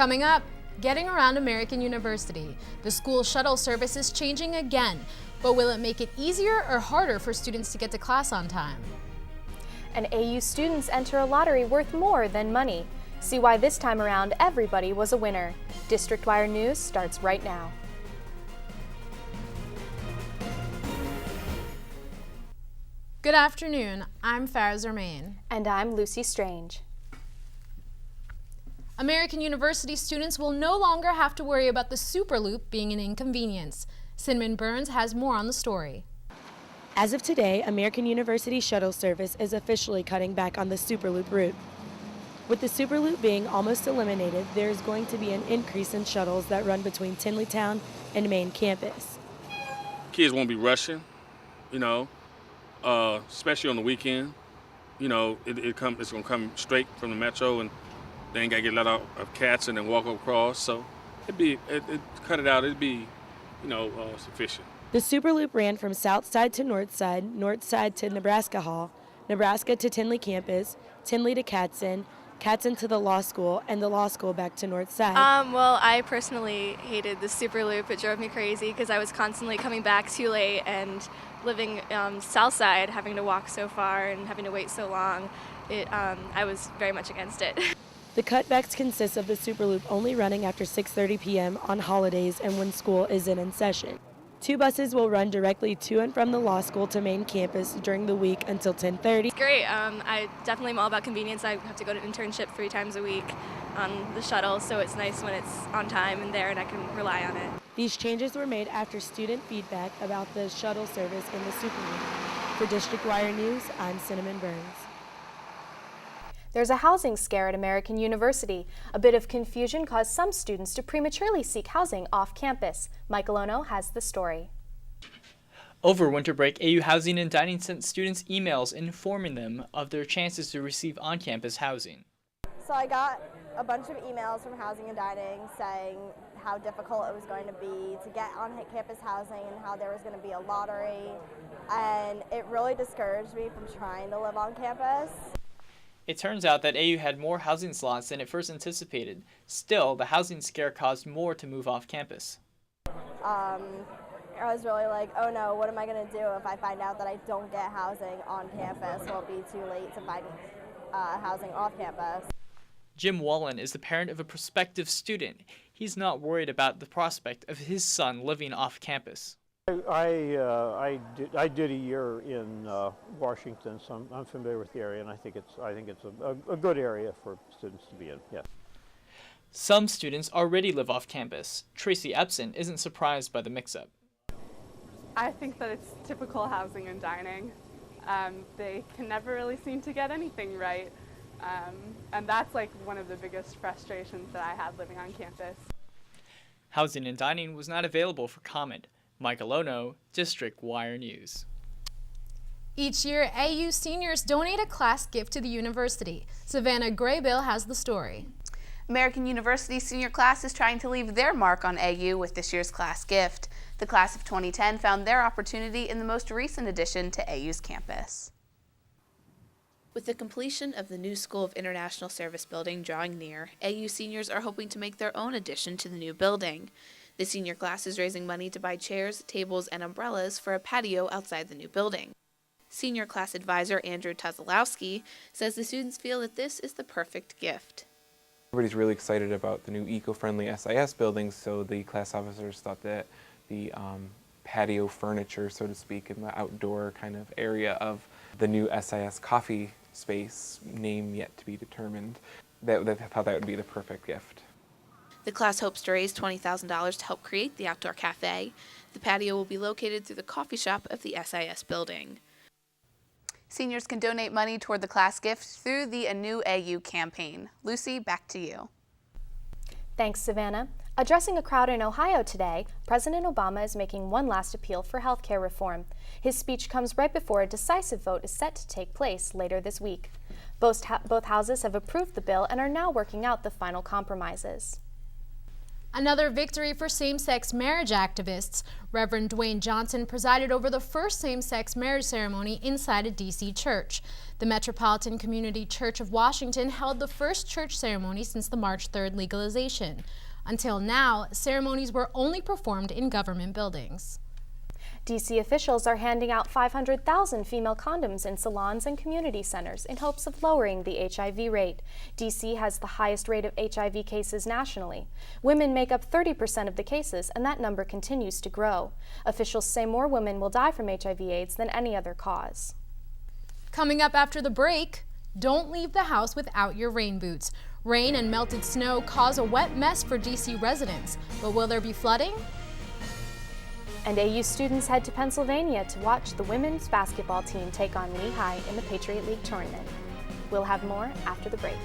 Coming up, getting around American University. The school shuttle service is changing again, but will it make it easier or harder for students to get to class on time? And AU students enter a lottery worth more than money. See why this time around everybody was a winner. District Wire News starts right now. Good afternoon, I'm Farah Zermane. And I'm Lucy Strange. American University students will no longer have to worry about the Superloop being an inconvenience. Cinnamon Burns has more on the story. As of today, American University shuttle service is officially cutting back on the Superloop route. With the Superloop being almost eliminated, there is going to be an increase in shuttles that run between Tinleytown and main campus. Kids won't be rushing, especially on the weekend. It's going to come straight from the metro, and they ain't got to get let out of cats and then walk across. So cut it out. It'd be, sufficient. The Superloop ran from South Side to North Side, North Side to Nebraska Hall, Nebraska to Tinley campus, Tinley to Catson, Catson to the law school, and the law school back to North Side. Well, I personally hated the Superloop. It drove me crazy because I was constantly coming back too late, and living South Side, having to walk so far and having to wait so long, I was very much against it. The cutbacks consist of the Superloop only running after 6:30 p.m. on holidays and when school isn't in session. 2 buses will run directly to and from the law school to main campus during the week until 10:30. It's great. I definitely am all about convenience. I have to go to internship 3 times a week on the shuttle, so it's nice when it's on time and there and I can rely on it. These changes were made after student feedback about the shuttle service in the Superloop. For District Wire News, I'm Cinnamon Burns. There's a housing scare at American University. A bit of confusion caused some students to prematurely seek housing off campus. Michael Ono has the story. Over winter break, AU Housing and Dining sent students emails informing them of their chances to receive on-campus housing. So I got a bunch of emails from Housing and Dining saying how difficult it was going to be to get on-campus housing and how there was going to be a lottery. And it really discouraged me from trying to live on campus. It turns out that AU had more housing slots than it first anticipated. Still, the housing scare caused more to move off campus. I was really like, oh no, what am I going to do if I find out that I don't get housing on campus? Will it be too late to find housing off campus? Jim Wallen is the parent of a prospective student. He's not worried about the prospect of his son living off campus. I did a year in Washington, so I'm familiar with the area, and I think it's a good area for students to be in. Yes. Some students already live off campus. Tracy Epson isn't surprised by the mix-up. I think that it's typical Housing and Dining. They can never really seem to get anything right, and that's like one of the biggest frustrations that I had living on campus. Housing and Dining was not available for comment. Michael Ono, District Wire News. Each year, AU seniors donate a class gift to the university. Savannah Graybill has the story. American University senior class is trying to leave their mark on AU with this year's class gift. The class of 2010 found their opportunity in the most recent addition to AU's campus. With the completion of the new School of International Service building drawing near, AU seniors are hoping to make their own addition to the new building. The senior class is raising money to buy chairs, tables, and umbrellas for a patio outside the new building. Senior class advisor Andrew Tazalowski says the students feel that this is the perfect gift. Everybody's really excited about the new eco-friendly SIS buildings, so the class officers thought that the patio furniture, so to speak, in the outdoor kind of area of the new SIS coffee space, name yet to be determined, that thought that would be the perfect gift. The class hopes to raise $20,000 to help create the outdoor cafe. The patio will be located through the coffee shop of the SIS building. Seniors can donate money toward the class gift through the A New AU campaign. Lucy, back to you. Thanks, Savannah. Addressing a crowd in Ohio today, President Obama is making one last appeal for health care reform. His speech comes right before a decisive vote is set to take place later this week. Both houses have approved the bill and are now working out the final compromises. Another victory for same-sex marriage activists. Reverend Dwayne Johnson presided over the first same-sex marriage ceremony inside a D.C. church. The Metropolitan Community Church of Washington held the first church ceremony since the March 3rd legalization. Until now, ceremonies were only performed in government buildings. D.C. officials are handing out 500,000 female condoms in salons and community centers in hopes of lowering the HIV rate. D.C. has the highest rate of HIV cases nationally. Women make up 30% of the cases, and that number continues to grow. Officials say more women will die from HIV/AIDS than any other cause. Coming up after the break, don't leave the house without your rain boots. Rain and melted snow cause a wet mess for D.C. residents, but will there be flooding? And AU students head to Pennsylvania to watch the women's basketball team take on Lehigh in the Patriot League tournament. We'll have more after the break.